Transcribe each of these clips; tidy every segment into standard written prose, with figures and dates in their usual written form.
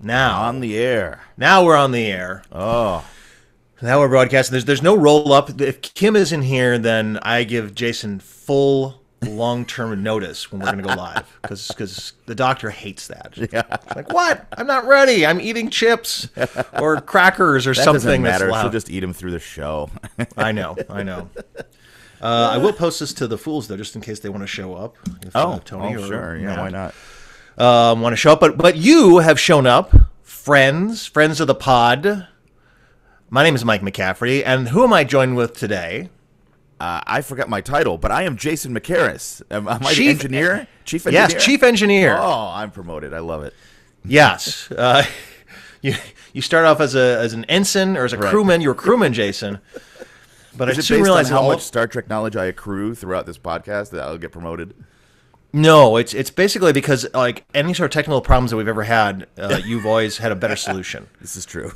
Now. On the air. Now we're on the air. Oh. Now we're broadcasting. There's no roll-up. If Kim isn't here, then I give Jason full long-term notice when we're going to go live. Because the doctor hates that. Yeah. Like, what? I'm not ready. I'm eating chips or crackers or That something doesn't that's matter. loud. She'll just eat them through the show. I know. I will post this to the fools, though, just in case they want to show up. If, Tony or sure. Yeah, why not? want to show up. But you have shown up, friends of the pod. My name is Mike McCaffrey, and who am I joined with today? I forgot my title, but I am Jason McCarris. Am I the engineer? Chief engineer? Yes, chief engineer. Oh, I'm promoted. I love it. Yes. You start off as an ensign or as a crewman. You're a crewman, Jason. But Is I it soon based realized on how much Star Trek knowledge I accrue throughout this podcast that I'll get promoted? No, it's basically because like any sort of technical problems that we've ever had, you've always had a better solution. This is true.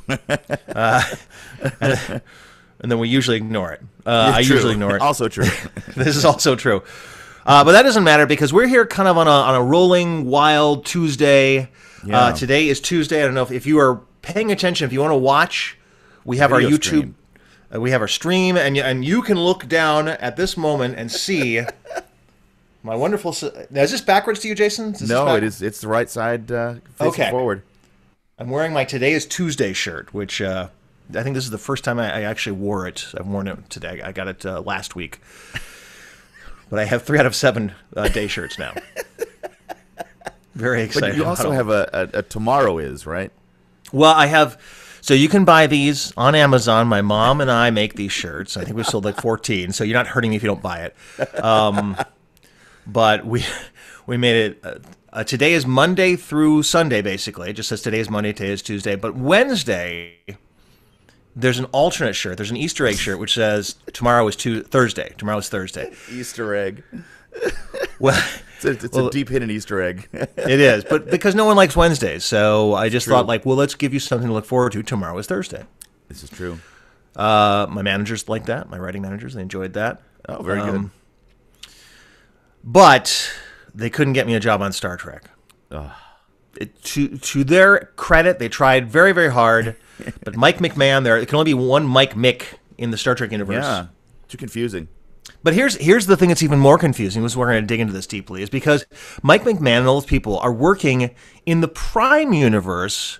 And then we usually ignore it. I usually ignore it. Also true. This is also true. But that doesn't matter because we're here kind of on a rolling, wild Tuesday. Yeah. Today is Tuesday. I don't know if you are paying attention. If you want to watch, we have our Video YouTube. stream. We have our stream, and you can look down at this moment and see my wonderful... Now, is this backwards to you, Jason? No, it is. It's the right side facing forward. I'm wearing my Today is Tuesday shirt, which I think this is the first time I actually wore it. I've worn it today. I got it last week. But I have 3 out of 7 day shirts now. Very excited. But you also have a tomorrow is, right? Well, I have... So you can buy these on Amazon. My mom and I make these shirts. I think we sold like 14, so you're not hurting me if you don't buy it. But we made it... today is Monday through Sunday, basically. It just says today is Monday, today is Tuesday. But Wednesday, there's an alternate shirt. There's an Easter egg shirt which says tomorrow is Thursday. Tomorrow is Thursday. Easter egg. Well, it's a deep hidden Easter egg. It is, but because no one likes Wednesdays, so I just thought, like, well, let's give you something to look forward to. Tomorrow is Thursday. This is true. My managers like that. My writing managers, they enjoyed that. Oh, very good. But they couldn't get me a job on Star Trek. To their credit, they tried very, very hard. But Mike McMahon, there can only be one Mike Mick in the Star Trek universe. Yeah, too confusing. But here's the thing that's even more confusing, which we're going to dig into this deeply, is because Mike McMahon and all those people are working in the Prime universe,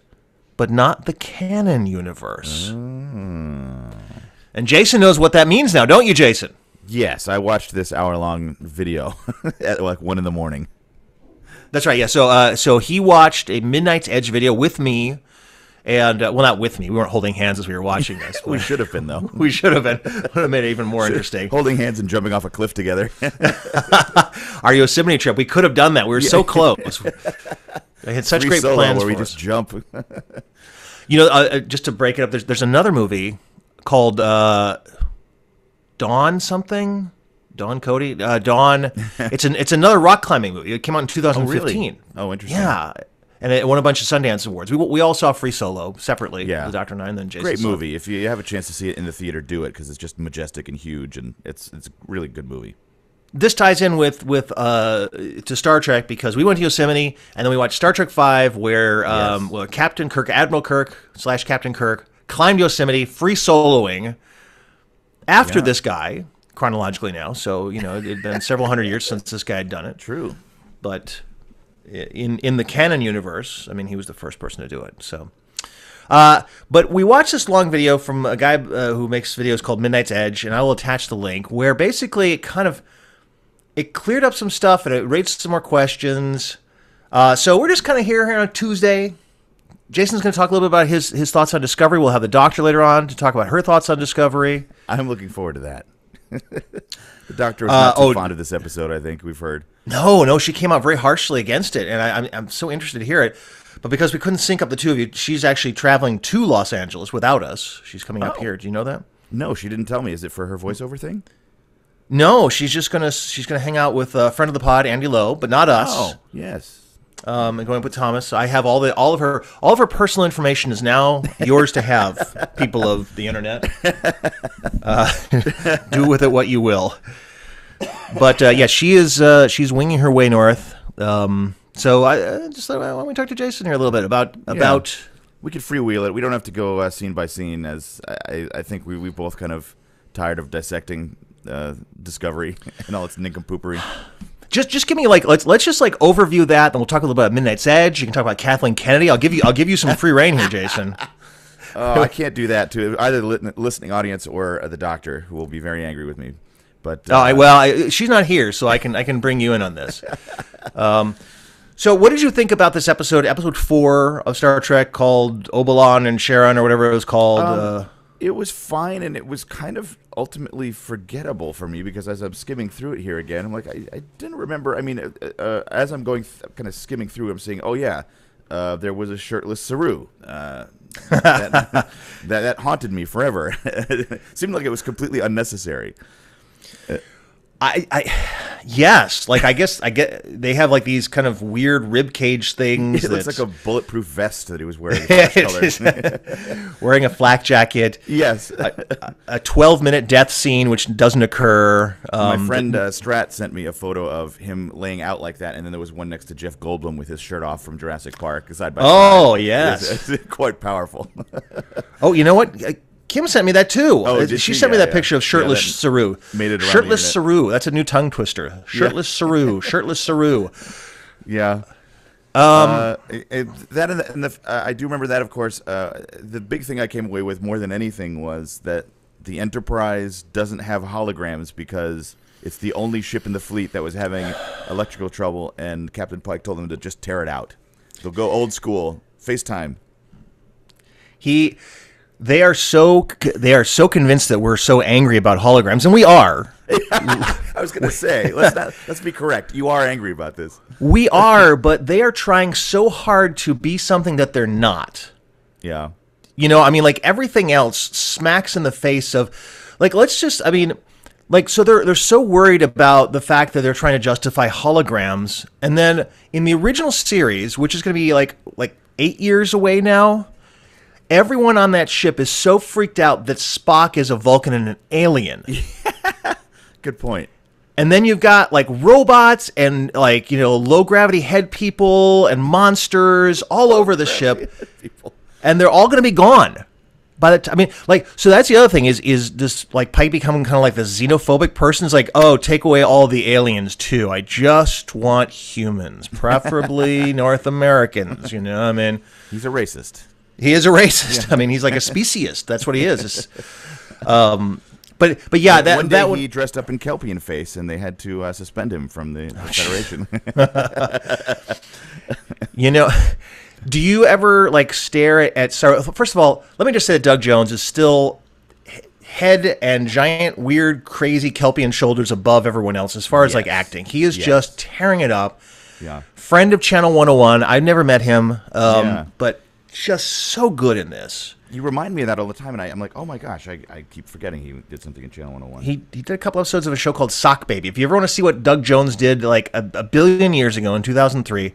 but not the canon universe. And Jason knows what that means now, don't you, Jason? Yes, I watched this hour-long video at like 1 a.m. That's right, yeah. So he watched a Midnight's Edge video with me. And, well, not with me. We weren't holding hands as we were watching this. We should have been, though. We should have been. Would have made it even more interesting. Holding hands and jumping off a cliff together. Our Yosemite trip, we could have done that. We were so close. I had such great plans where we for just us. jump. You know, just to break it up, there's another movie called Dawn something? Dawn Cody? Dawn. It's another rock climbing movie. It came out in 2015. Oh, really? Oh, interesting. Yeah. And it won a bunch of Sundance Awards. We all saw Free Solo separately. Yeah. The Dr. Nine, then Jason. Great saw movie. If you have a chance to see it in the theater, do it because it's just majestic and huge, and it's a really good movie. This ties in with to Star Trek because we went to Yosemite and then we watched Star Trek V, where well, Captain Kirk, Admiral Kirk / Captain Kirk, climbed Yosemite, free soloing after this guy chronologically now. So it had been several hundred years since this guy had done it. True, but in the canon universe, I mean, he was the first person to do it. So, but we watched this long video from a guy who makes videos called Midnight's Edge, and I will attach the link, where basically it cleared up some stuff and it raised some more questions. So we're just kind of here on a Tuesday. Jason's going to talk a little bit about his thoughts on Discovery. We'll have the doctor later on to talk about her thoughts on Discovery. I'm looking forward to that. The doctor was not too fond of this episode, I think we've heard. No, she came out very harshly against it, and I'm so interested to hear it. But because we couldn't sync up the two of you, she's actually traveling to Los Angeles without us. She's coming up here. Do you know that? No, she didn't tell me. Is it for her voiceover thing? No, she's gonna hang out with a friend of the pod, Andy Lowe, but not us. Oh, yes. And going with Thomas. So I have all of her personal information is now yours to have. People of the internet, do with it what you will. But she's winging her way north. So I just thought, why don't we talk to Jason here a little bit about. We could freewheel it. We don't have to go scene by scene, as I think we both kind of tired of dissecting Discovery and all its nincompoopery. Just give me let's just overview that, then we'll talk a little bit about Midnight's Edge. You can talk about Kathleen Kennedy. I'll give you some free reign here, Jason. Oh, I can't do that to either the listening audience or the doctor, who will be very angry with me. But she's not here, so I can bring you in on this. So what did you think about this episode 4 of Star Trek, called Oberon and Sharon, or whatever it was called? It was fine, and it was kind of ultimately forgettable for me, because as I'm skimming through it here again, I'm like, I didn't remember. I mean, as I'm going kind of skimming through, I'm saying, oh yeah, there was a shirtless Saru. That haunted me forever. It seemed like it was completely unnecessary. Yes, I get they have these kind of weird rib cage things. It looks like a bulletproof vest that he was wearing. Wearing a flak jacket. Yes, a 12-minute death scene which doesn't occur. My friend Strat sent me a photo of him laying out like that, and then there was one next to Jeff Goldblum with his shirt off from Jurassic Park, side by side. Oh yes, it's quite powerful. Oh, you know what? Kim sent me that too. Oh, she sent me that picture of shirtless Saru. Made it around shirtless Saru. That's a new tongue twister. Shirtless Saru. Shirtless Saru. Yeah. I do remember that, of course. The big thing I came away with more than anything was that the Enterprise doesn't have holograms because it's the only ship in the fleet that was having electrical trouble, and Captain Pike told them to just tear it out. They'll go old school. FaceTime. They are so convinced that we're so angry about holograms, and we are. I was going to say, let's be correct. You are angry about this. We are, but they are trying so hard to be something that they're not. Yeah. Everything else smacks in the face of, so they're so worried about the fact that they're trying to justify holograms, and then in the original series, which is going to be like 8 years away now, everyone on that ship is so freaked out that Spock is a Vulcan and an alien. Good point. And then you've got robots and low gravity head people and monsters all over the ship, and they're all going to be gone by the time. So that's the other thing is this Pike becoming kind of like the xenophobic person. It's like, oh, take away all the aliens too. I just want humans, preferably North Americans. He's a racist. He is a racist. Yeah. He's like a speciesist. That's what he is. But yeah, one day he dressed up in Kelpian face, and they had to suspend him from the Federation. Do you ever stare at? First of all, let me just say that Doug Jones is still head and giant, weird, crazy Kelpian shoulders above everyone else as far as acting. He is just tearing it up. Yeah. Friend of Channel 101. I've never met him, but just so good in this. You remind me of that all the time, and I'm like, oh my gosh, I keep forgetting he did something in Channel 101. He did a couple episodes of a show called Sock Baby. If you ever want to see what Doug Jones did a billion years ago in 2003,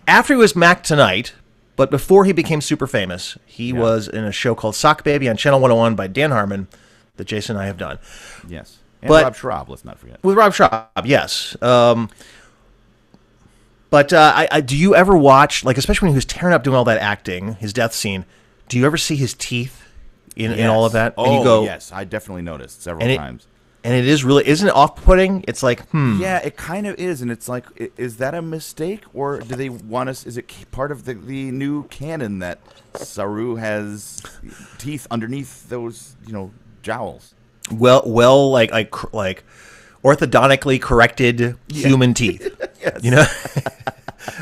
after he was Mac Tonight, but before he became super famous, he was in a show called Sock Baby on Channel 101 by Dan Harmon that Jason and I have done. Yes. And Rob Schraub, let's not forget. With Rob Schraub, yes. But do you ever watch, especially when he was tearing up doing all that acting, his death scene, do you ever see his teeth in all of that? Oh, and you go, yes. I definitely noticed several times. And it is really, isn't it off-putting? It's like, Yeah, it kind of is. And it's like, is that a mistake? Or do they want us, is it part of the new canon that Saru has teeth underneath those, jowls? Well, orthodontically corrected human teeth. Yes.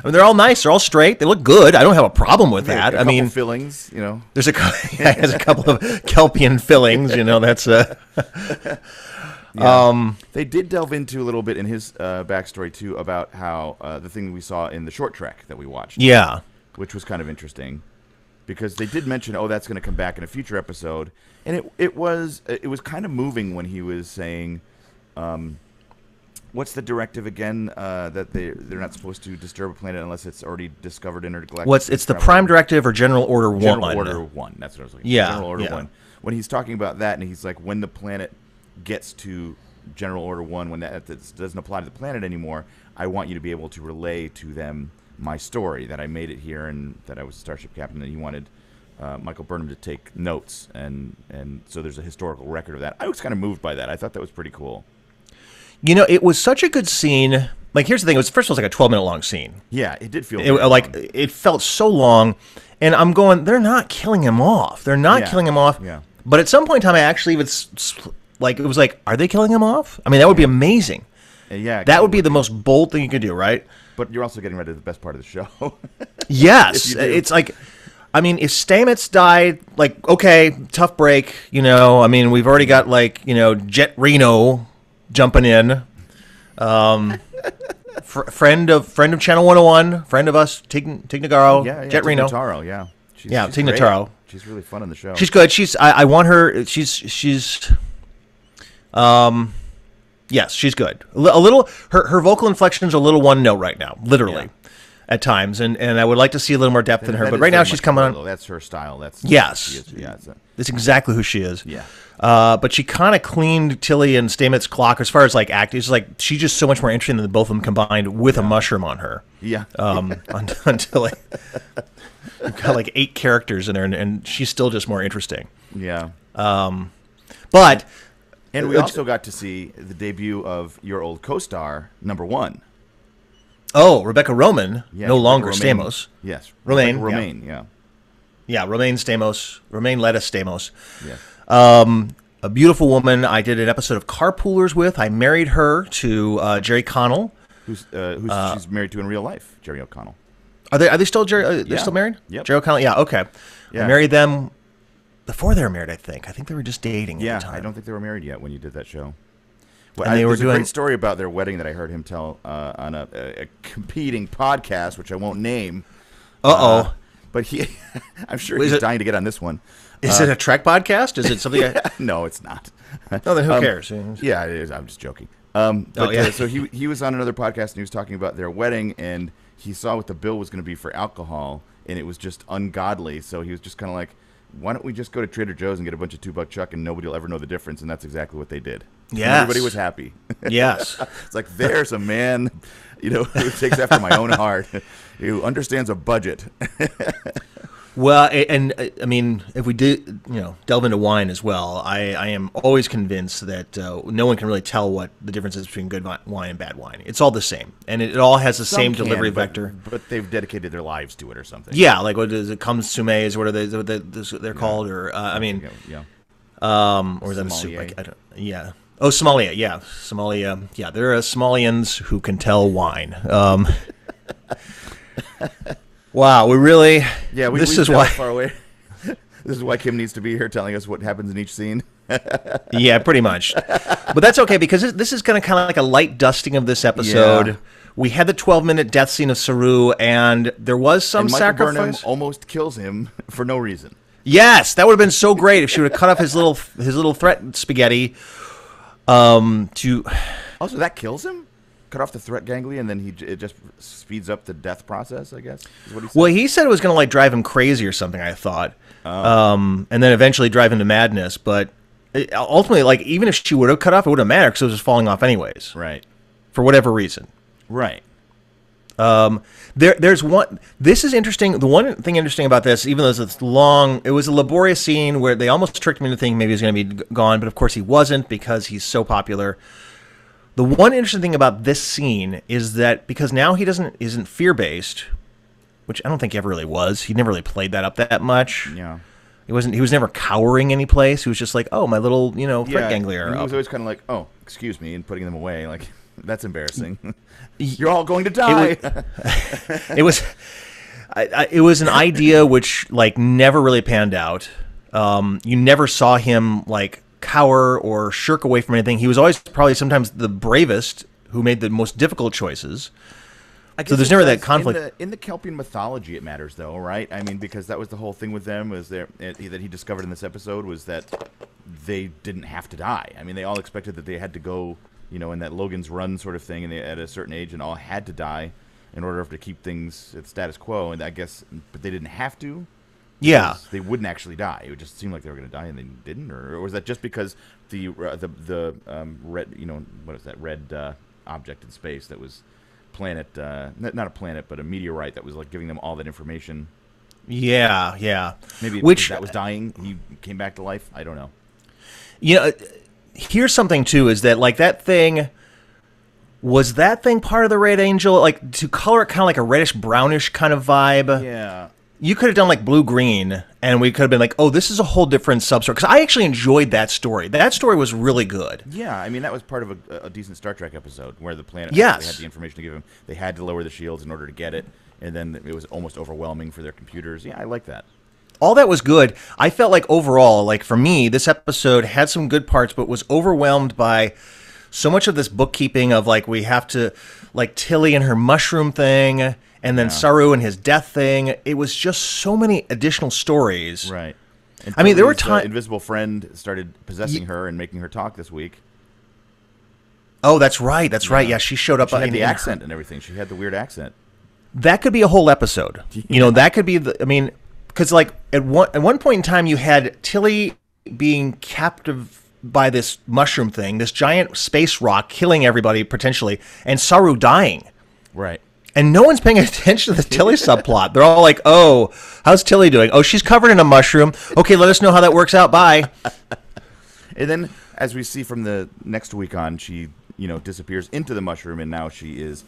They're all nice. They're all straight. They look good. I don't have a problem with that. A couple fillings, There's a couple of Kelpian fillings. That's They did delve into a little bit in his backstory too about how the thing we saw in the short trek that we watched. Yeah, which was kind of interesting because they did mention, that's going to come back in a future episode, and it was kind of moving when he was saying. What's the directive again? That they're not supposed to disturb a planet unless it's already discovered intergalactic. It's the Prime Directive or General Order 1? General Order 1. That's what I was looking for. Yeah, General Order 1. When he's talking about that, and he's like, when the planet gets to General Order 1, when that doesn't apply to the planet anymore, I want you to be able to relay to them my story, that I made it here and that I was a starship captain, and he wanted Michael Burnham to take notes, and so there's a historical record of that. I was kind of moved by that. I thought that was pretty cool. You know, it was such a good scene. Like, here's the thing: it was first of all, it was like a 12-minute long scene. Yeah, it did feel like long. It felt so long, and I'm going, they're not killing him off. They're not killing him off. Yeah. But at some point in time, I actually even like it was like, are they killing him off? I mean, that would be amazing. Yeah, that would be the most bold thing you could do, right? But you're also getting rid of the best part of the show. Yes, it's like. I mean, if Stamets died, like, okay, tough break, you know. I mean, we've already got, like, you know, Jet Reno jumping in. Friend of Channel 101, friend of us, Tig Notaro, Jet Reno. Notaro, yeah. She's Tig Notaro. She's really fun on the show. She's good. I want her. Yes, she's good. A little. Her vocal inflection's a little one note right now, literally. Yeah. At times, and I would like to see a little more depth in her. But right now, she's coming on. That's her style. That's that's exactly who she is. Yeah. But she kind of cleaned Tilly and Stamets' clock as far as like acting. It's like she's just so much more interesting than both of them combined with a mushroom on her. Yeah. Until like, you've got like 8 characters in there, and she's still just more interesting. Yeah. But we also got to see the debut of your old co-star, number 1. Oh, Rebecca Romaine, no longer Romaine. Stamos. Yes, Romaine, yeah. Yeah, Romaine Stamos, Romaine Lettuce Stamos. Yeah. A beautiful woman I did an episode of Carpoolers with. I married her to Jerry Connell. Who's she's married to in real life, Jerry O'Connell. Are they still Jerry? They're still married? Yep. Jerry O'Connell, yeah, okay. Yeah. I married them before they were married, I think. I think they were just dating at the time. I don't think they were married yet when you did that show. Well, and there's a great story about their wedding that I heard him tell on a competing podcast, which I won't name. But I'm sure he's dying to get on this one. Is it a Trek podcast? Is it something? No, it's not. No, then who cares? Yeah, it is. I'm just joking. So he was on another podcast and he was talking about their wedding, and he saw what the bill was going to be for alcohol, and it was just ungodly. So he was just kind of like, why don't we just go to Trader Joe's and get a bunch of $2 Chuck, and nobody will ever know the difference? And that's exactly what they did. Yeah, everybody was happy. Yes, it's like, there's a man, who takes after my own heart, who understands a budget. Well, and I mean, if we did, delve into wine as well, I am always convinced that no one can really tell what the difference is between good wine and bad wine. It's all the same, and it all has the same delivery vector. But they've dedicated their lives to it or something. Yeah, like what is it? Consommés, what are they're called? Or or is that a soup? I don't, yeah. Oh, sommelier. Yeah, sommelier. Yeah, there are sommelians who can tell wine. Wow, we really. Yeah, this is why far away. This is why Kim needs to be here, telling us what happens in each scene. Yeah, pretty much. But that's okay, because this is going to kind of like a light dusting of this episode. Yeah. We had the 12-minute death scene of Saru, and there was some sacrifice. Burnham almost kills him for no reason. Yes, that would have been so great if she would have cut off his little threat spaghetti. Also, that kills him. Cut off the threat ganglia, and then it just speeds up the death process, I guess, is what he said. Well, he said it was going to like drive him crazy or something, I thought. And then eventually drive him to madness. But ultimately, like, even if she would have cut off, it wouldn't matter because it was just falling off anyways. Right. For whatever reason. Right. There's one. This is interesting. The one thing interesting about this, even though it's long, it was a laborious scene where they almost tricked me into thinking maybe he's going to be gone, but of course he wasn't because he's so popular. The one interesting thing about this scene is that because now he isn't fear-based, which I don't think he ever really was. He never really played that up that much. Yeah. He was never cowering any place. He was just like, oh, my little, threat ganglia. And he was always kind of like, oh, excuse me, and putting them away. Like, that's embarrassing. You're all going to die. It was an idea which, like, never really panned out. You never saw him, like, cower or shirk away from anything. He was always probably sometimes the bravest who made the most difficult choices. So there's never that conflict. In the Kelpian mythology, it matters, though, right? I mean, because that was the whole thing with them, that he discovered in this episode, was that they didn't have to die. I mean, they all expected that they had to go, in that Logan's Run sort of thing, and they at a certain age, and all had to die in order to keep things at status quo. And I guess, but they didn't have to. Yeah, they wouldn't actually die. It would just seem like they were going to die, and they didn't. Or was that just because the red, what is that red object in space that was planet, not a planet, but a meteorite that was like giving them all that information. Yeah, yeah. Maybe Which that was dying. He came back to life. I don't know. You know, here's something too: is that like that thing. Was that thing part of the Red Angel? Like, to color it kind of like a reddish brownish kind of vibe. Yeah. You could have done like blue green, and we could have been like, oh, this is a whole different substory. Because I actually enjoyed that story. That story was really good. Yeah, I mean, that was part of a decent Star Trek episode where the planet Yes. had the information to give them. They had to lower the shields in order to get it, and then it was almost overwhelming for their computers. Yeah, I like that. All that was good. I felt like overall, like for me, this episode had some good parts, but was overwhelmed by so much of this bookkeeping of like we have to, like Tilly and her mushroom thing, and then Saru and his death thing. It was just so many additional stories. Right. And I mean, there were Tilly's, times. invisible friend started possessing her and making her talk this week. Oh, that's right. That's right. Yeah, she showed up. She had in the accent and everything. She had the weird accent. That could be a whole episode. Yeah. You know, that could be the. I mean, because like at one point in time, you had Tilly being captive by this mushroom thing, this giant space rock killing everybody potentially, and Saru dying. Right. And no one's paying attention to the Tilly subplot. They're all like, "Oh, how's Tilly doing? Oh, she's covered in a mushroom. Okay, let us know how that works out. Bye." And then, as we see from the next week on, she disappears into the mushroom, and now she is,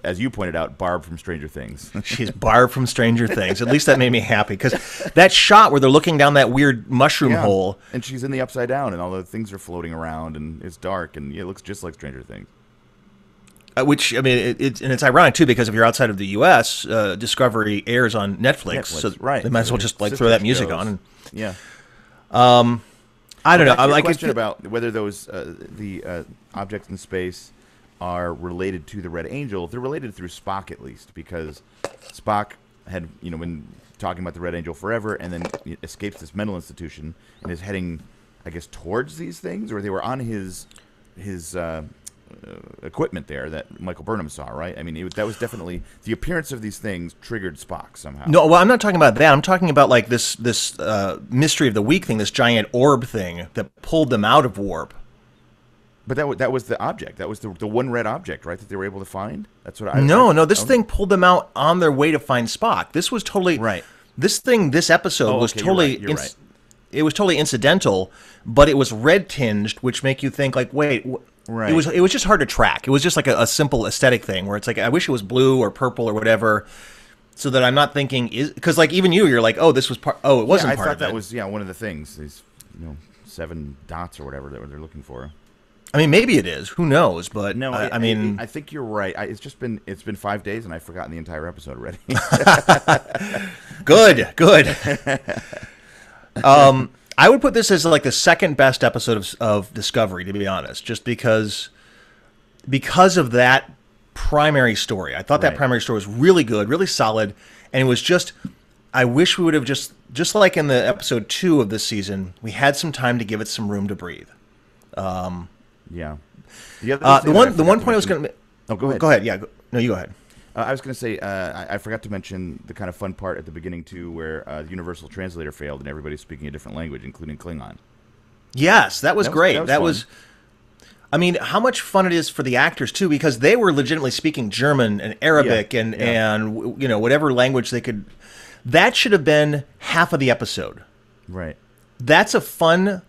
as you pointed out, Barb from Stranger Things. She's Barb from Stranger Things. At least that made me happy, because that shot where they're looking down that weird mushroom hole, and she's in the Upside Down, and all the things are floating around, and it's dark, and it looks just like Stranger Things. Which, I mean, it's ironic too, because if you're outside of the U.S., Discovery airs on Netflix, so right. they might as well just like throw that music on. And, yeah. I don't know. I'm like question about whether those the objects in space are related to the Red Angel. They're related through Spock, at least, because Spock had been talking about the Red Angel forever, and then escapes this mental institution and is heading, I guess, towards these things, or they were on his equipment there that Michael Burnham saw, right? I mean, that was definitely the appearance of these things triggered Spock somehow. No, well, I'm not talking about that. I'm talking about like this mystery of the week thing, this giant orb thing that pulled them out of warp. But that was the object. That was the one red object, right? That they were able to find. That's what I. No. This thing pulled them out on their way to find Spock. This was totally right. This episode was totally. You're right. It was totally incidental, but it was red tinged, which make you think like, wait. Right. It was just hard to track. It was just like a simple aesthetic thing where it's like, I wish it was blue or purple or whatever, so that I'm not thinking because like even you're like, oh, this was part. Oh, it wasn't part of it. I thought that was one of the things. These 7 dots or whatever that they're looking for. I mean, maybe it is. Who knows? But no, I mean, I think you're right. It's been 5 days and I've forgotten the entire episode already. Good. I would put this as like the second best episode of Discovery, to be honest, just because of that primary story. I thought that primary story was really good, really solid, and it was just. I wish we would have just like in the episode 2 of this season, we had some time to give it some room to breathe. Yeah. The one point I was going to. Oh, go ahead. Go ahead. Yeah. No, you go ahead. I was going to say, I forgot to mention the kind of fun part at the beginning, too, where the Universal Translator failed and everybody's speaking a different language, including Klingon. Yes, that was great. That was I mean, how much fun it is for the actors, too, because they were legitimately speaking German and Arabic and whatever language they could. That should have been half of the episode. Right. That's a fun,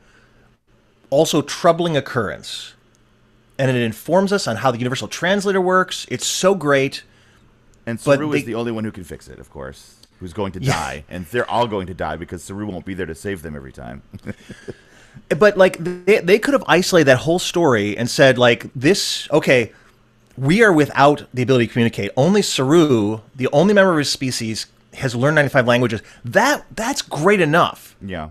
also troubling occurrence. And it informs us on how the Universal Translator works. It's so great. And Saru is the only one who can fix it, of course, who's going to die. And they're all going to die because Saru won't be there to save them every time. But, like, they could have isolated that whole story and said, like, we are without the ability to communicate. Only Saru, the only member of his species, has learned 95 languages. That's great enough. Yeah.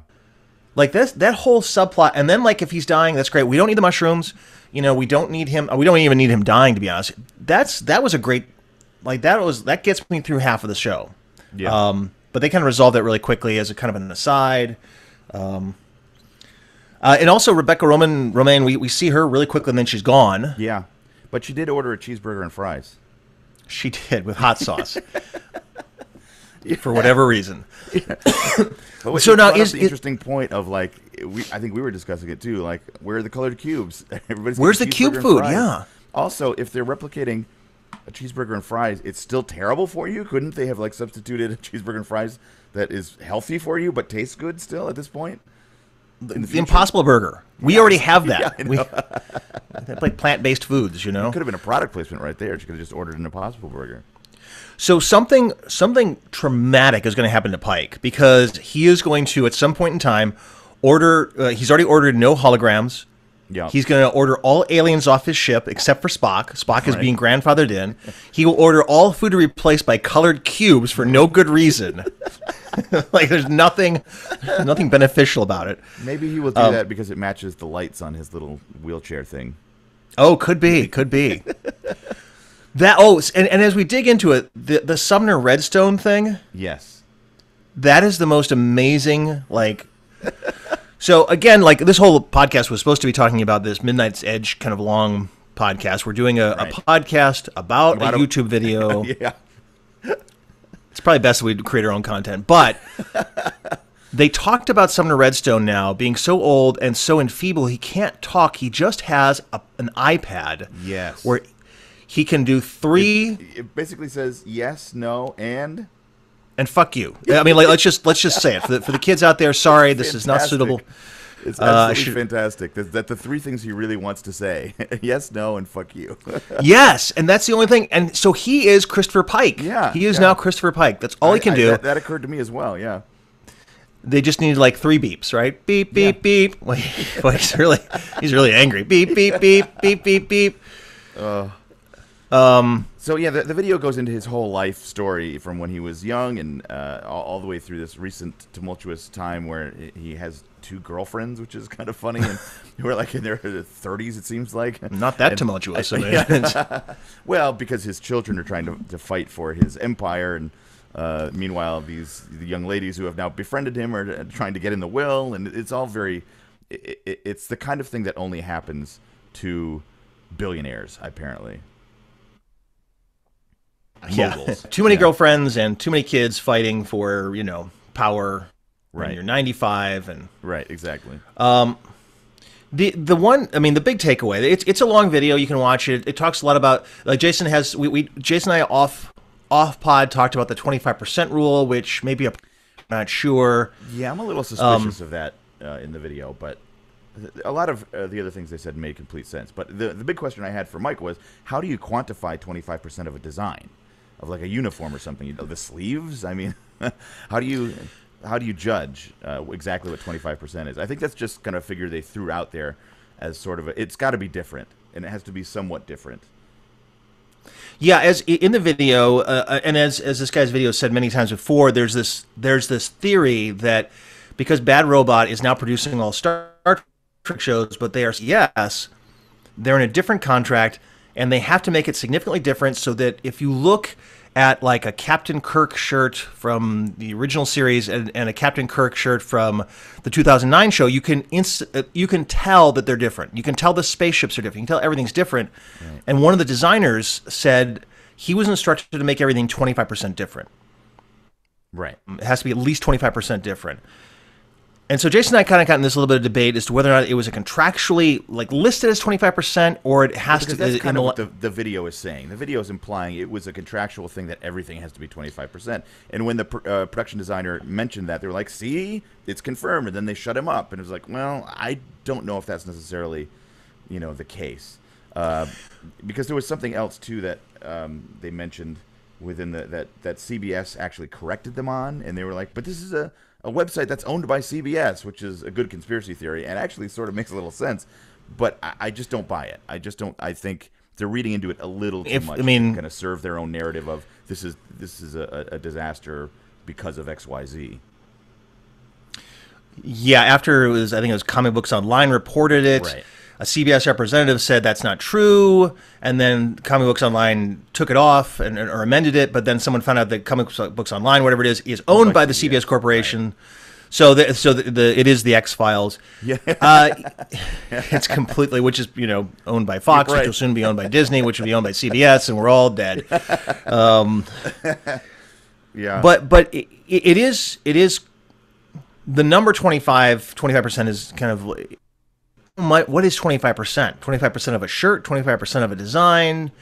Like, that whole subplot. And then, like, if he's dying, that's great. We don't need the mushrooms. We don't need him. We don't even need him dying, to be honest. That was a great... Like, that gets me through half of the show. Yeah. But they kind of resolved that really quickly as a kind of an aside. And also Rebecca Romaine, we see her really quickly and then she's gone. Yeah. But she did order a cheeseburger and fries. She did, with hot sauce. For whatever reason. Yeah. But so now is the interesting point of like I think we were discussing it too. Like, where are the colored cubes? Where's the cube food? Yeah. Also, if they're replicating a cheeseburger and fries, it's still terrible for you? Couldn't they have like substituted a cheeseburger and fries that is healthy for you but tastes good still at this point? The Impossible Burger. We already have that. Yeah, we like plant-based foods, you know. It could have been a product placement right there. You could have just ordered an Impossible Burger. So something traumatic is going to happen to Pike, because he is going to, at some point in time, order. He's already ordered no holograms. Yeah. He's going to order all aliens off his ship except for Spock. Spock is being grandfathered in. He will order all food to be replaced by colored cubes for no good reason. Like there's nothing beneficial about it. Maybe he will do that because it matches the lights on his little wheelchair thing. Oh, could be. And as we dig into it, the Sumner Redstone thing. Yes. That is the most amazing, like. So again, like this whole podcast was supposed to be talking about this Midnight's Edge kind of long podcast. We're doing a podcast about a YouTube video. Yeah. It's probably best that we create our own content. But they talked about Sumner Redstone now being so old and so enfeebled he can't talk. He just has an iPad. Yes. Where he can do three. It basically says yes, no, and fuck you. I mean, like, let's just say it for the kids out there. Sorry, this is not suitable. It's absolutely fantastic. That the three things he really wants to say: yes, no, and fuck you. Yes, and that's the only thing. And so he is Christopher Pike. Yeah, he is now Christopher Pike. That's all he can do. That occurred to me as well. Yeah. They just needed like 3 beeps, right? Beep, beep, beep. Well, he's really angry. Beep, beep, beep, beep, beep, beep. So yeah, the video goes into his whole life story from when he was young and all the way through this recent tumultuous time where he has 2 girlfriends, which is kind of funny, and who are like in their 30s, it seems like. Not that tumultuous. Well, because his children are trying to fight for his empire, and meanwhile, the young ladies who have now befriended him are trying to get in the will, and it's all very. It's the kind of thing that only happens to billionaires, apparently. Moguls. Too many girlfriends and too many kids fighting for, power when you're 95 and right, exactly. The big takeaway, it's a long video, you can watch it. It talks a lot about, like, Jason and I off pod talked about the 25% rule, which maybe I'm not sure. Yeah, I'm a little suspicious of that in the video, but a lot of the other things they said made complete sense. But the big question I had for Mike was, how do you quantify 25% of a design? Of like a uniform or something, the sleeves. I mean, how do you judge exactly what 25% is? I think that's just kind of a figure they threw out there as sort of it's got to be different, and it has to be somewhat different. Yeah, as in the video, and as this guy's video said many times before, there's this theory that because Bad Robot is now producing all Star Trek shows, but they're in a different contract. And they have to make it significantly different so that if you look at like a Captain Kirk shirt from the original series and a Captain Kirk shirt from the 2009 show, you can tell that they're different. You can tell the spaceships are different. You can tell everything's different. Right. And one of the designers said he was instructed to make everything 25% different. Right. It has to be at least 25% different. And so Jason and I kind of got in this little bit of debate as to whether or not it was a contractually listed as 25% or it has to. That's kind of what the video is saying. The video is implying it was a contractual thing that everything has to be 25%. And when the production designer mentioned that, they were like, "See, it's confirmed." And then they shut him up, and it was like, "Well, I don't know if that's necessarily, the case," because there was something else too that they mentioned within that CBS actually corrected them on, and they were like, "But this is a website that's owned by CBS," which is a good conspiracy theory and actually sort of makes a little sense. But I just don't buy it. I think they're reading into it a little too much. I mean, kind of serve their own narrative of this is a disaster because of XYZ. Yeah, after I think it was Comic Books Online reported it. Right. A CBS representative said that's not true, and then Comic Books Online took it off or amended it. But then someone found out that Comic Books Online, whatever it is owned by the CBS Corporation. Right. So it is the X-Files. Yeah. It's completely, which is owned by Fox, which will soon be owned by Disney, which will be owned by CBS, and we're all dead. Yeah. But it is the number 25% is kind of. What is 25%? 25% of a shirt, 25% of a design.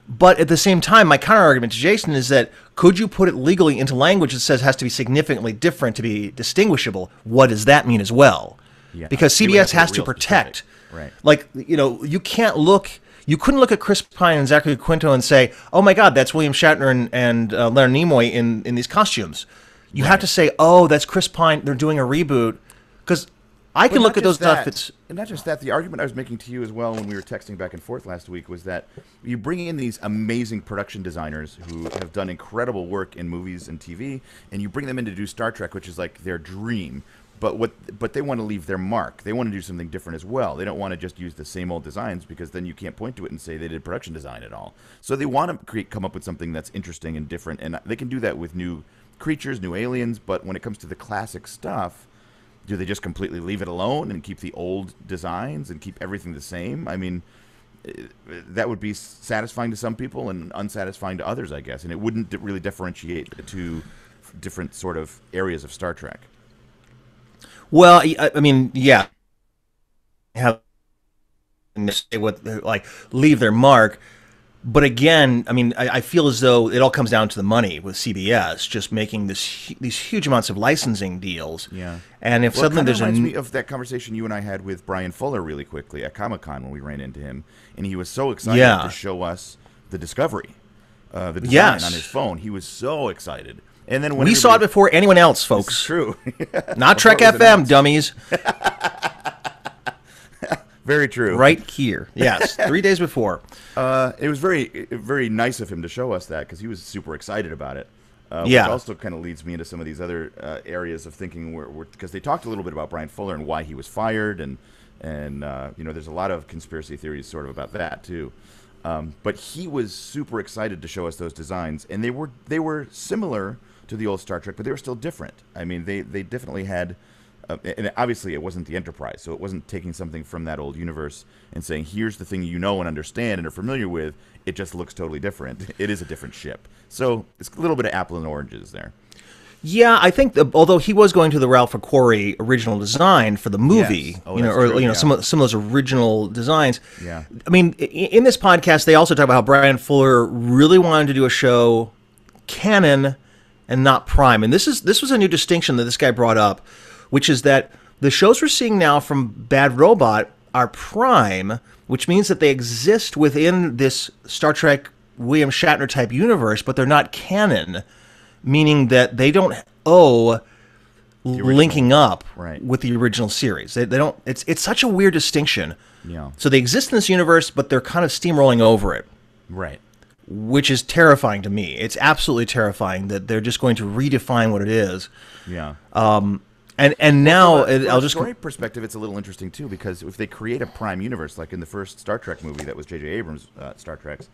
But at the same time, my counter argument to Jason is that could you put it legally into language that says it has to be significantly different to be distinguishable? What does that mean as well? Yeah. Because You would have CBS to has get to real protect. specific. Right. Like, you couldn't look at Chris Pine and Zachary Quinto and say, oh my God, that's William Shatner and Leonard Nimoy in these costumes. You have to say, oh, that's Chris Pine. They're doing a reboot. Because I can look at those outfits. And not just that, the argument I was making to you as well when we were texting back and forth last week was that you bring in these amazing production designers who have done incredible work in movies and TV, and you bring them in to do Star Trek, which is like their dream. But they want to leave their mark. They want to do something different as well. They don't want to just use the same old designs because then you can't point to it and say they did production design at all. So they want to come up with something that's interesting and different, and they can do that with new creatures, new aliens. But when it comes to the classic stuff, do they just completely leave it alone and keep the old designs and keep everything the same? I mean, that would be satisfying to some people and unsatisfying to others, I guess. And it wouldn't really differentiate the two different sort of areas of Star Trek. Well, I mean, yeah, have say what like leave their mark, but again, I mean, I feel as though it all comes down to the money with CBS just making these huge amounts of licensing deals. Yeah, and if suddenly there's reminds me of that conversation you and I had with Brian Fuller really quickly at Comic-Con when we ran into him, and he was so excited to show us the Discovery, the design on his phone. He was so excited. And then when we saw it before anyone else, folks. This is true. Not Trek FM, dummies. Very true. Right here. Yes, 3 days before. It was very, very nice of him to show us that because he was super excited about it. Which also kind of leads me into some of these other areas of thinking because they talked a little bit about Brian Fuller and why he was fired, and there's a lot of conspiracy theories sort of about that too. But he was super excited to show us those designs, and they were similar to the old Star Trek, but they were still different. I mean, they definitely had, and obviously it wasn't the Enterprise, so it wasn't taking something from that old universe and saying, here's the thing you know and understand and are familiar with. It just looks totally different. It is a different ship. So it's a little bit of apple and oranges there. Yeah, I think although he was going to the Ralph McQuarrie original design for the movie, yes. Some of those original designs. Yeah. I mean, in this podcast, they also talk about how Brian Fuller really wanted to do a show canon and not Prime. And this was a new distinction that this guy brought up, which is that the shows we're seeing now from Bad Robot are Prime, which means that they exist within this Star Trek William Shatner type universe, but they're not canon, meaning that they don't owe linking up with the original series. They don't. It's such a weird distinction. Yeah. So they exist in this universe, but they're kind of steamrolling over it. Right. Which is terrifying to me. It's absolutely terrifying that they're just going to redefine what it is. Yeah. And now from I'll a just story perspective, it's a little interesting too, because if they create a Prime universe, like in the first Star Trek movie that was J.J. Abrams' Star Treks,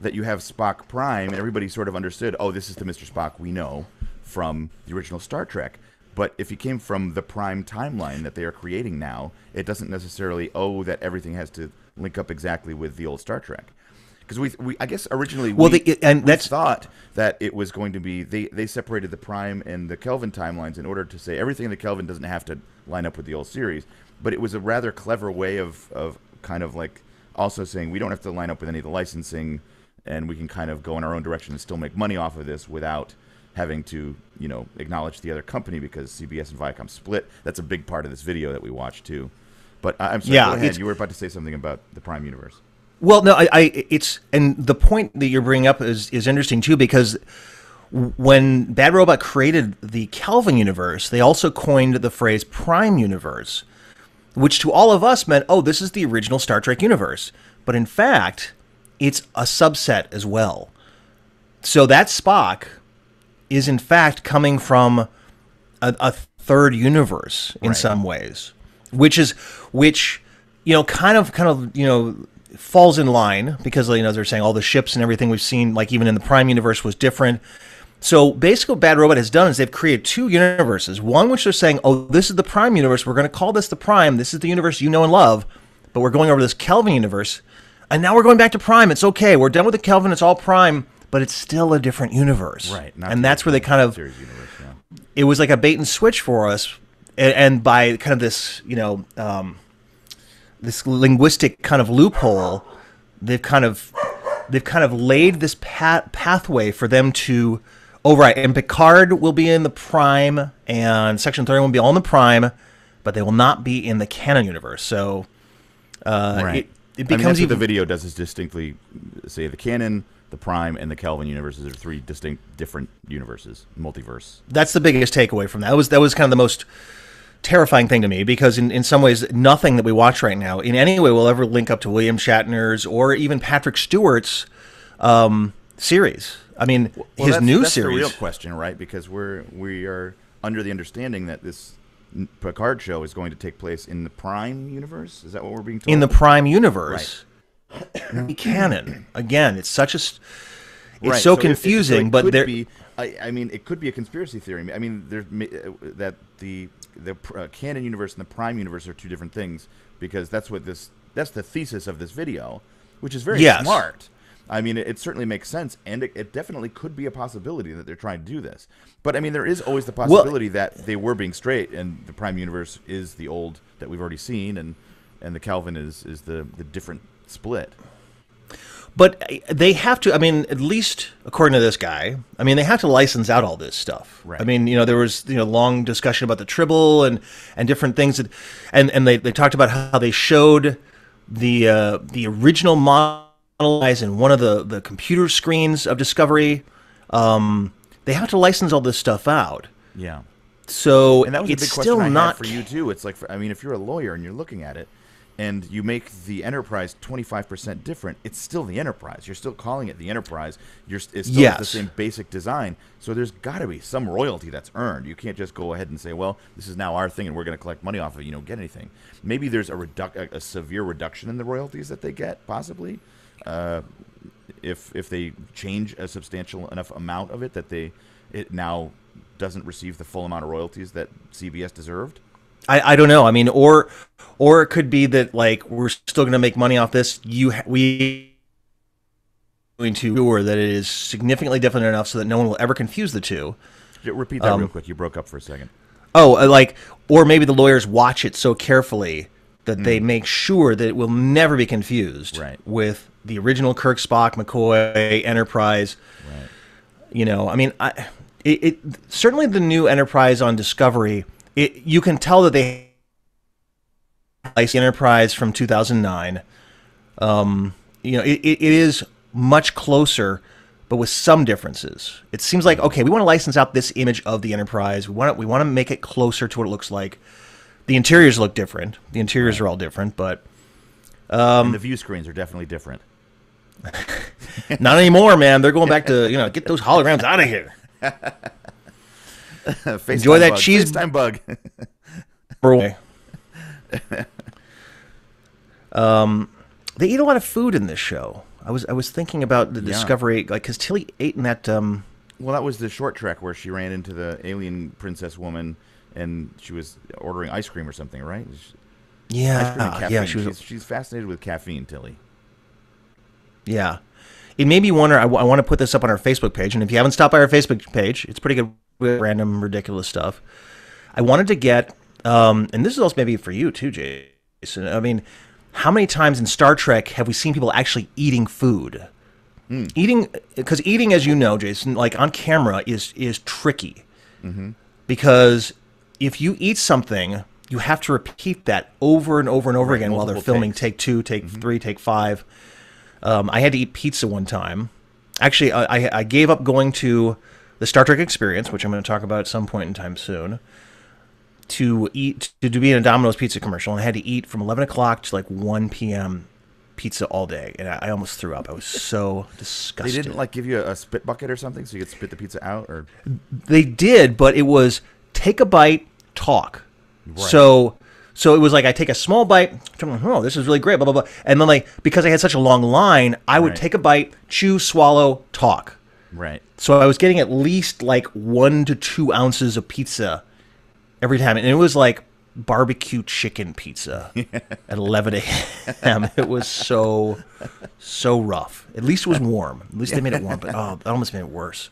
that you have Spock Prime, and everybody sort of understood, oh, this is the Mr. Spock we know from the original Star Trek. But if he came from the Prime timeline that they are creating now, it doesn't necessarily owe that everything has to link up exactly with the old Star Trek. Because we I guess originally we thought that it was going to be they separated the Prime and the Kelvin timelines in order to say everything in the Kelvin doesn't have to line up with the old series. But it was a rather clever way of kind of like also saying we don't have to line up with any of the licensing, and we can kind of go in our own direction and still make money off of this without having to acknowledge the other company, because CBS and Viacom split. That's a big part of this video that we watched too. But I'm sorry, go ahead. You were about to say something about the Prime universe. Well, no, and the point that you're bringing up is interesting too, because when Bad Robot created the Kelvin universe, they also coined the phrase Prime universe, which to all of us meant, oh, this is the original Star Trek universe. But in fact, it's a subset as well. So that Spock is in fact coming from a third universe in some ways, which kind of falls in line because they're saying all the ships and everything we've seen, like even in the Prime universe, was different. So basically what Bad Robot has done is they've created two universes. One which they're saying, oh, this is the Prime universe. We're going to call this the Prime. This is the universe you know and love. But we're going over this Kelvin universe. And now we're going back to Prime. It's okay. We're done with the Kelvin. It's all Prime. But it's still a different universe. Right. And that's where they kind of... It was like a bait and switch for us. And by kind of this, this linguistic kind of loophole, they've kind of they've kind of laid this pathway for them to override. And Picard will be in the Prime, and Section 31 will be all in the Prime, but they will not be in the canon universe. So Right. it I mean, becomes that's what even the video does, is distinctly say the canon, the Prime, and the Kelvin universes are three distinct, different universes, multiverse. that's the biggest takeaway from that. That was kind of the most terrifying thing to me, because in some ways nothing that we watch right now in any way will ever link up to William Shatner's or even Patrick Stewart's series. I mean, his that's, new that's series. the real question, right? Because we are under the understanding that this Picard show is going to take place in the Prime universe. Is that what we're being told? In the Prime universe, canon. Again, it's such a it's Right. so it confusing. But there, I mean, it could be a conspiracy theory. I mean, there's that the canon universe and the Prime universe are two different things, because that's the thesis of this video, which is very smart. I mean, it certainly makes sense, and it definitely could be a possibility that they're trying to do this. But I mean, there is always the possibility that they were being straight, and the Prime universe is the old that we've already seen, and the Kelvin is the different split. But they have to, I mean, at least according to this guy, I mean, they have to license out all this stuff. Right. I mean, there was, long discussion about the Tribble and different things. And they talked about how they showed the original model in one of the computer screens of Discovery. They have to license all this stuff out. Yeah. So and that was it's a big still question I not had for you too. It's like, I mean, if you're a lawyer and you're looking at it, and you make the Enterprise 25% different, it's still the Enterprise. You're still calling it the Enterprise. It's still the same basic design. So there's got to be some royalty that's earned. You can't just go ahead and say, well, this is now our thing and we're going to collect money off of it. You don't get anything. Maybe there's a severe reduction in the royalties that they get, possibly, if they change a substantial enough amount of it that it now doesn't receive the full amount of royalties that CBS deserved. I don't know. I mean, or it could be that, like, we're still going to make money off this. We going to, or that it is significantly different enough so that no one will ever confuse the two. Repeat that real quick. You broke up for a second. Oh, or maybe the lawyers watch it so carefully that they make sure that it will never be confused with the original Kirk, Spock, McCoy, Enterprise. Right. I mean, it certainly the new Enterprise on Discovery. You can tell that they like the Enterprise from 2009. It is much closer, but with some differences. It seems like, okay, we want to license out this image of the Enterprise. We want to make it closer to what it looks like. The interiors look different. The interiors are all different, but and the view screens are definitely different. Not anymore, man. They're going back to get those holograms out of here. Enjoy that cheese FaceTime bug. They eat a lot of food in this show. I was thinking about the Discovery, like, because Tilly ate in that. Well, that was the short trek where she ran into the alien princess woman, and she was ordering ice cream or something, right? Yeah. She's fascinated with caffeine, Tilly. Yeah. It made me wonder. I want to put this up on our Facebook page, and if you haven't stopped by our Facebook page, it's pretty good with random, ridiculous stuff. I wanted to get, and this is also maybe for you too, Jason. I mean, how many times in Star Trek have we seen people actually eating food? Because eating, as you know, Jason, like on camera is tricky. Because if you eat something, you have to repeat that over and over and over again while they're filming take 2, take 3, take 5. I had to eat pizza one time. Actually, I gave up going to the Star Trek Experience, which I'm going to talk about at some point in time soon, to be in a Domino's pizza commercial, and I had to eat from 11 o'clock to like 1 p.m. pizza all day, and I almost threw up. I was so disgusted. They didn't give you a spit bucket or something so you could spit the pizza out, or they did, but it was take a bite, talk. Right. So it was like I take a small bite, oh, this is really great, blah blah blah, and then because I had such a long line, I would take a bite, chew, swallow, talk. Right. So I was getting at least 1 to 2 ounces of pizza every time, and it was like barbecue chicken pizza at 11 a.m. It was so rough. At least it was warm. At least they made it warm, but that almost made it worse.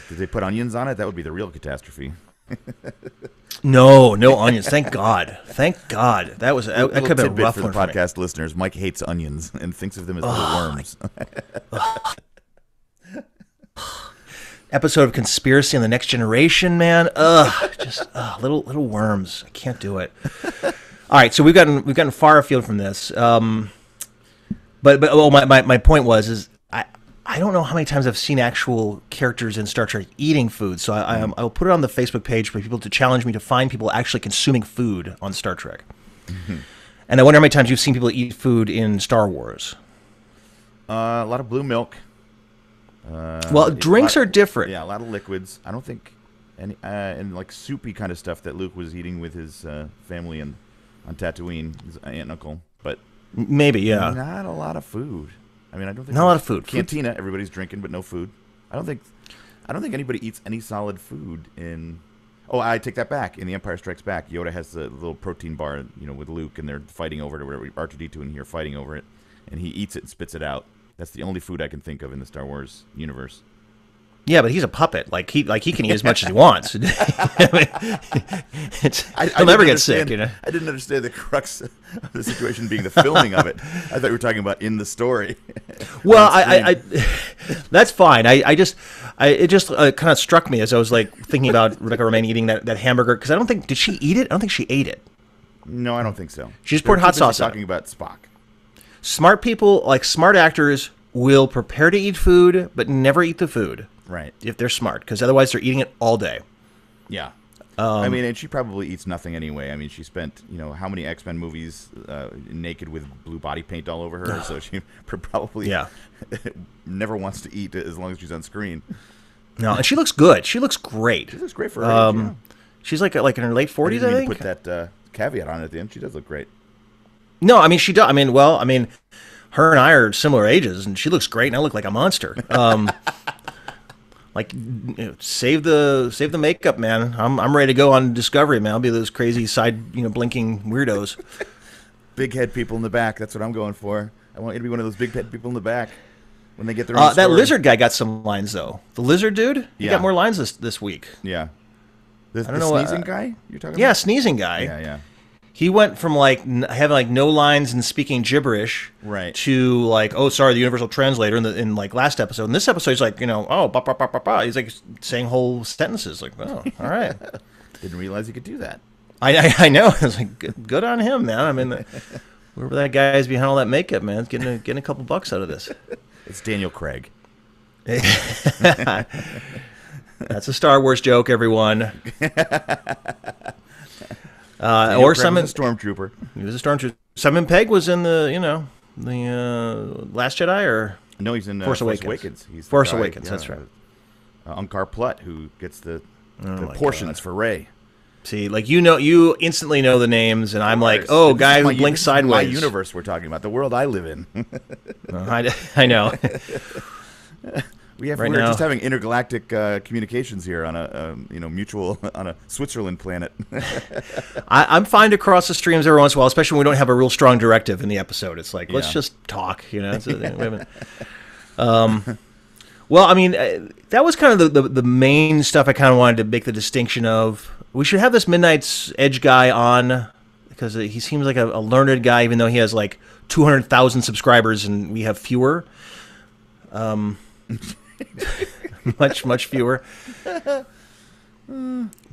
Did they put onions on it? That would be the real catastrophe. No, no onions. Thank God. Thank God. That was that could have been a rough for the one for me. podcast listeners. Mike hates onions and thinks of them as little worms. Episode of Conspiracy on the Next Generation, man. Just little worms. I can't do it. All right, so we've gotten far afield from this. My point was I don't know how many times I've seen actual characters in Star Trek eating food. So I'll put it on the Facebook page for people to challenge me to find people actually consuming food on Star Trek. Mm-hmm. And I wonder how many times you've seen people eat food in Star Wars. A lot of blue milk. Well, drinks are different. Yeah, a lot of liquids. I don't think any and like soupy kind of stuff that Luke was eating with his family on Tatooine, his aunt and uncle. But maybe, yeah, not a lot of food. I mean, I don't think not a lot of food. Cantina, everybody's drinking, but no food. I don't think anybody eats any solid food in. Oh, I take that back. In The Empire Strikes Back, Yoda has the little protein bar, with Luke, and they're fighting over it, or whatever. R2-D2 and he are fighting over it, and he eats it and spits it out. That's the only food I can think of in the Star Wars universe. Yeah, but he's a puppet. Like he can eat as much as he wants. He'll never get sick. I didn't understand the crux of the situation being the filming of it. I thought we were talking about in the story. Well, I that's fine. It just kind of struck me as I was like thinking about Rebecca Romaine eating that hamburger, because did she eat it? I don't think she ate it. No, I don't think so. She just poured hot sauce on it. Talking about Spock. Smart people, like smart actors, will prepare to eat food, but never eat the food. Right. If they're smart, because otherwise they're eating it all day. Yeah. I mean, and she probably eats nothing anyway. I mean, she spent, how many X-Men movies naked with blue body paint all over her, so she probably never wants to eat as long as she's on screen. No, and she looks good. She looks great. She looks great for her age, yeah. She's like in her late 40s, I think. Put that caveat on it at the end. She does look great. No, I mean, she does. I mean, her and I are similar ages, and she looks great, and I look like a monster. Save the makeup, man. I'm ready to go on Discovery, man. I'll be those crazy side, blinking weirdos. Big head people in the back. That's what I'm going for. I want you to be one of those big head people in the back when they get their own that story. lizard guy got some lines though. The lizard dude, he got more lines this week. Yeah. I don't know, sneezing guy you're talking about? Yeah, sneezing guy. Yeah. He went from having no lines and speaking gibberish, right, to the universal translator in last episode. In this episode, he's like, ba ba ba ba ba. He's like saying whole sentences. Like, oh, all right. Didn't realize he could do that. I know. I was like, good on him, man. I mean, whoever that guy is behind all that makeup, man, getting a couple bucks out of this. It's Daniel Craig. That's a Star Wars joke, everyone. Or Simon, was a stormtrooper. He was a stormtrooper. Simon Pegg was in the Last Jedi, or no, he's in Force Awakens. He's Force Awakens. That's right. Unkar Plutt, who gets the portions for Rey. See, you instantly know the names, and I'm like, oh, guy who blinks sideways. My universe we're talking about, the world I live in. I know. We're just having intergalactic communications here on a mutual on a Switzerland planet. I'm fine to cross the streams every once in a while, especially when we don't have a real strong directive in the episode. It's like, let's just talk, Well, I mean, that was kind of the main stuff I kind of wanted to make the distinction of. We should have this Midnight's Edge guy on, because he seems like a learned guy, even though he has 200,000 subscribers and we have fewer. much fewer.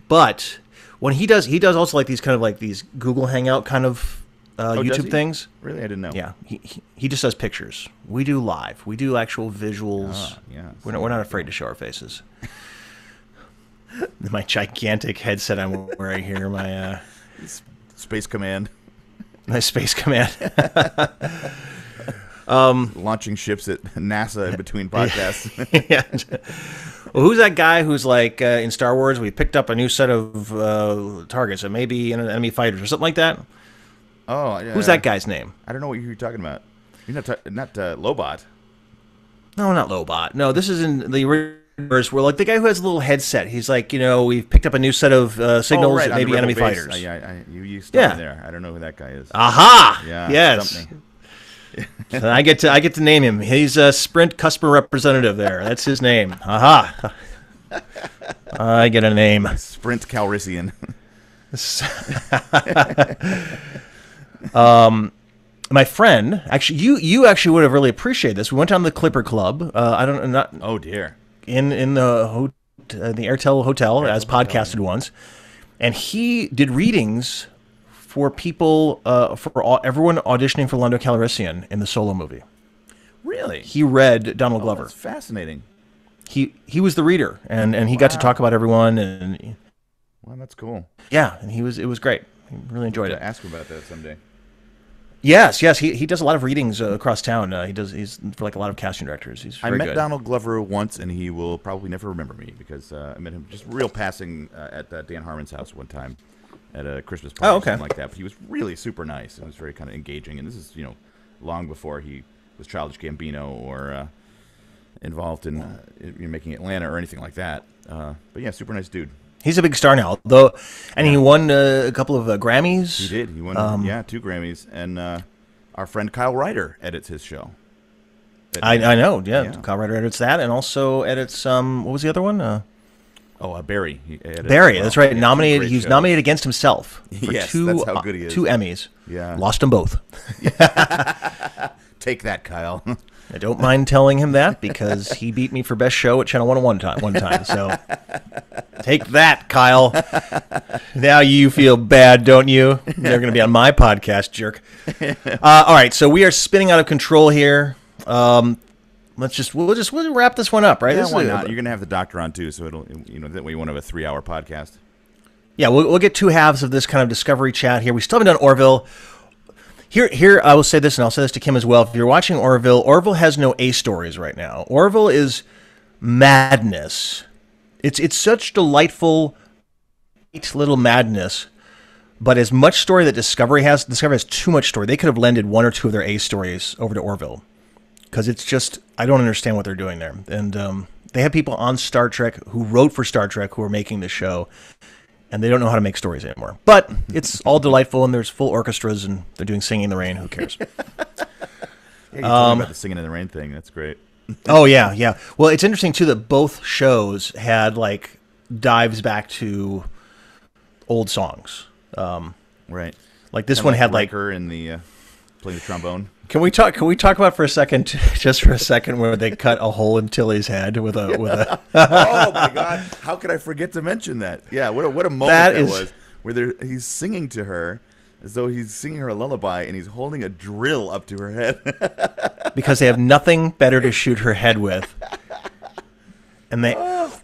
But when he does also these kind of these Google Hangout kind of YouTube things. Really, I didn't know. Yeah, he just does pictures. We do live. We do actual visuals. Yeah, we're not afraid to show our faces. My gigantic headset I'm wearing here. My Space Command. My Space Command. Launching ships at NASA in between podcasts. Yeah. Well, who's that guy who's in Star Wars? We picked up a new set of targets, and maybe enemy fighters or something like that. Oh, who's that guy's name? I don't know what you're talking about. You're not Lobot. No, not Lobot. No, this is in the universe where the guy who has a little headset. He's we've picked up a new set of signals, right, maybe enemy fighters. You stuck me there. I don't know who that guy is. Aha! Yeah. Yes. I get to name him. He's a Sprint customer representative there. That's his name. Aha. I get a name. Sprint Calrissian. My friend, actually, you actually would have really appreciated this. We went down to the Clipper Club. I don't not Oh dear. in the Airtel Hotel as podcasted once, and he did readings for people everyone auditioning for Lando Calrissian in the Solo movie. Really? He read Donald Glover. That's fascinating. He was the reader, and he got to talk about everyone, and Well, that's cool. yeah, and it was great. He really enjoyed it. Ask him about that someday. Yes, he does a lot of readings across town. He's for like a lot of casting directors. He's very I met good. Donald Glover once, and he will probably never remember me because I met him just real passing at Dan Harmon's house one time at a Christmas party or something like that. But he was really super nice and was very kind of engaging. And this is long before he was Childish Gambino or involved in making Atlanta or anything like that. But yeah, super nice dude. He's a big star now, though, and he won a couple of Grammys. He did. He won 2 Grammys, and our friend Kyle Ryder edits his show. I know, yeah. Kyle Ryder edits that, and also edits what was the other one? Barry. Barry, that's right. Nominated. He was nominated against himself for yes, two that's how good he is. 2 Emmys. Yeah, lost them both. Take that, Kyle. I don't mind telling him that because he beat me for best show at Channel 101 one time. So take that, Kyle. Now you feel bad, don't you? They're going to be on my podcast, jerk. All right, so we are spinning out of control here. We'll wrap this one up, right? Yeah, why not? You're going to have the doctor on too, so it'll that way you won't have a 3-hour podcast. Yeah, we'll get 2 halves of this kind of discovery chat here. We still haven't done Orville. Here, I will say this, and I'll say this to Kim as well. If you're watching Orville has no A stories right now. Orville is madness. It's such delightful little madness, but as much story that Discovery has too much story. They could have lended 1 or 2 of their A stories over to Orville, because it's just, I don't understand what they're doing there. And they have people on Star Trek who wrote for Star Trek who are making the show, and they don't know how to make stories anymore. But it's all delightful, and there's full orchestras, and they're doing Singing in the Rain. Who cares? Yeah, you told me about the Singing in the Rain thing. That's great. Oh, yeah. Well, it's interesting, too, that both shows had, like, dives back to old songs. Right. Like, this one had, like... Riker in the playing the trombone. Can we talk about for a second, just for a second, where they cut a hole in Tilly's head with a Oh my God! How could I forget to mention that? Yeah, what a moment that was, where he's singing to her as though he's singing her a lullaby, and he's holding a drill up to her head because they have nothing better to shoot her head with. And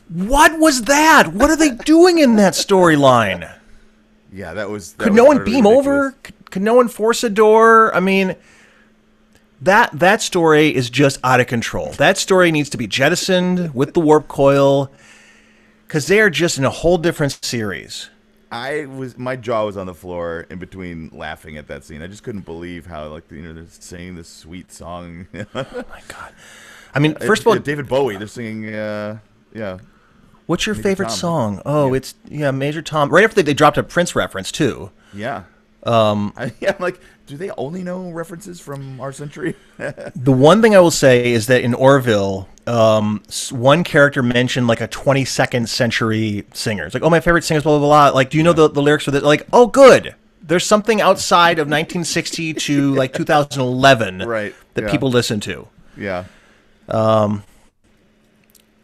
what was that? What are they doing in that storyline? Yeah, that was. Could no one beam over? Could no one force a door? I mean. That story is just out of control. That story needs to be jettisoned with the warp coil, because they are just in a whole different series. My jaw was on the floor in between laughing at that scene. I just couldn't believe how they're singing this sweet song. Oh my God! I mean, first of all, David Bowie. They're singing What's your favorite song? Oh, it's Major Tom. Right after they dropped a Prince reference too. Yeah. I'm like, do they only know references from our century? The one thing I will say is that in Orville, one character mentioned like a 22nd century singer. It's like, oh, my favorite singer is blah, blah, blah. Like, do you know the lyrics for this? Like, oh, good. There's something outside of 1960 to like 2011 that people listen to. Yeah. Because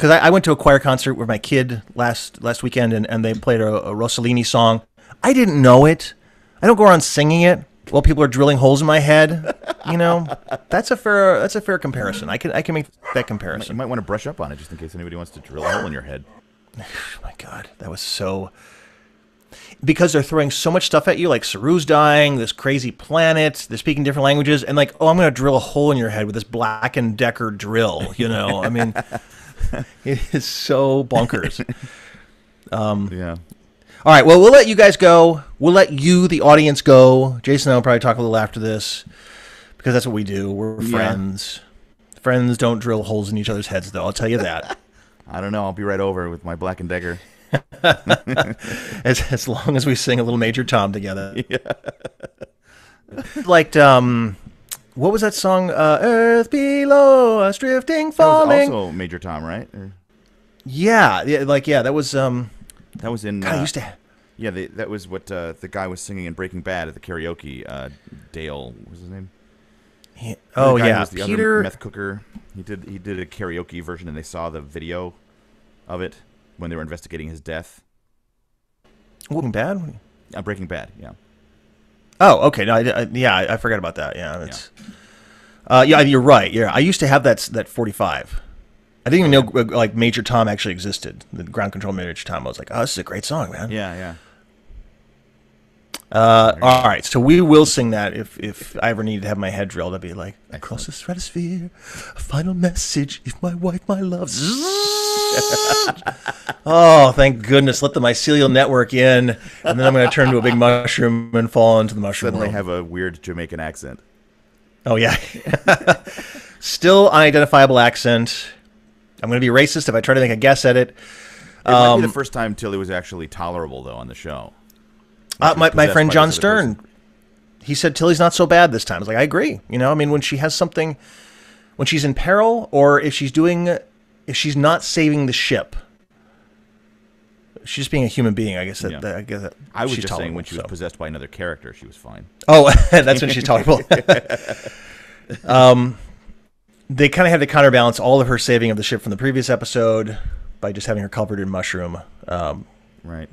I went to a choir concert with my kid last weekend, and they played a Rossellini song. I didn't know it. I don't go around singing it while people are drilling holes in my head. That's a fair comparison. I can make that comparison. You might want to brush up on it just in case anybody wants to drill a hole in your head. Oh my God, that was so. Because they're throwing so much stuff at you, like Saru's dying, this crazy planet, they're speaking different languages, and like, oh, I'm going to drill a hole in your head with this Black & Decker drill. I mean, it is so bonkers. Yeah. All right, well, we'll let you guys go. We'll let you, the audience, go. Jason and I will probably talk a little after this, because that's what we do. We're friends. Friends don't drill holes in each other's heads, though. I'll tell you that. I don't know. I'll be right over with my Black & Decker. as long as we sing a little Major Tom together. Yeah. Like, what was that song? Earth below us drifting, falling. That was also Major Tom, right? Yeah, that was That was in. God, I used to. Yeah, that was what the guy was singing in Breaking Bad at the karaoke. Dale, what was his name? Oh the guy who yeah, was the Peter. other meth cooker. He did a karaoke version, and they saw the video of it when they were investigating his death. Breaking Bad. Breaking Bad, yeah. Oh, okay. No, I forgot about that. Yeah, it's. Yeah, you're right. Yeah, I used to have that 45. I didn't even know like Major Tom actually existed. The Ground Control Major Tom. I was like, oh, this is a great song, man. Yeah. All right, so we will sing that if I ever needed to have my head drilled. I'd be like, across the stratosphere, a final message, if my wife, my love. Oh, thank goodness. Let the mycelial network in, and then I'm going to turn into a big mushroom and fall into the mushroom Suddenly world. have a weird Jamaican accent. Oh, yeah. Still unidentifiable accent. I'm going to be racist if I try to make a guess at it. It might be the first time Tilly was actually tolerable, though, on the show. My friend John Stern, he said Tilly's not so bad this time. I was like, I agree. You know, I mean, when she has something, when she's in peril, or if she's not saving the ship, she's just being a human being. I guess I was just saying when she was possessed by another character, she was fine. Oh, that's when she's tolerable. They kind of had to counterbalance all of her saving of the ship from the previous episode by just having her covered in mushroom. Right.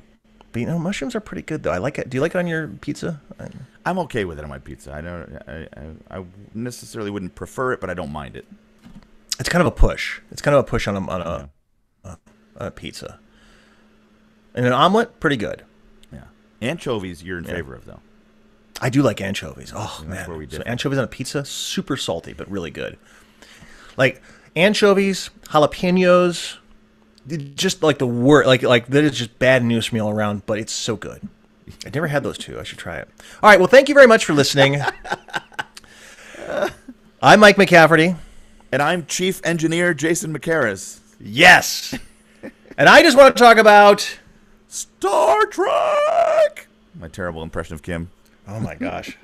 But mushrooms are pretty good though. I like it. Do you like it on your pizza? I'm okay with it on my pizza. I necessarily wouldn't prefer it, but I don't mind it. It's kind of a push. It's kind of a push on a pizza. And an omelet, pretty good. Yeah. Anchovies, you're in favor of though. I do like anchovies. Oh That's where we man, so differ. anchovies on a pizza, super salty but really good. Like anchovies, jalapenos, just like the word, like that is just bad news for me all around. But it's so good. I never had those two. I should try it. All right. Well, thank you very much for listening. I'm Mike McCafferty, and I'm Chief Engineer Jason McCarris. Yes. And I just want to talk about Star Trek. My terrible impression of Kim. Oh my gosh.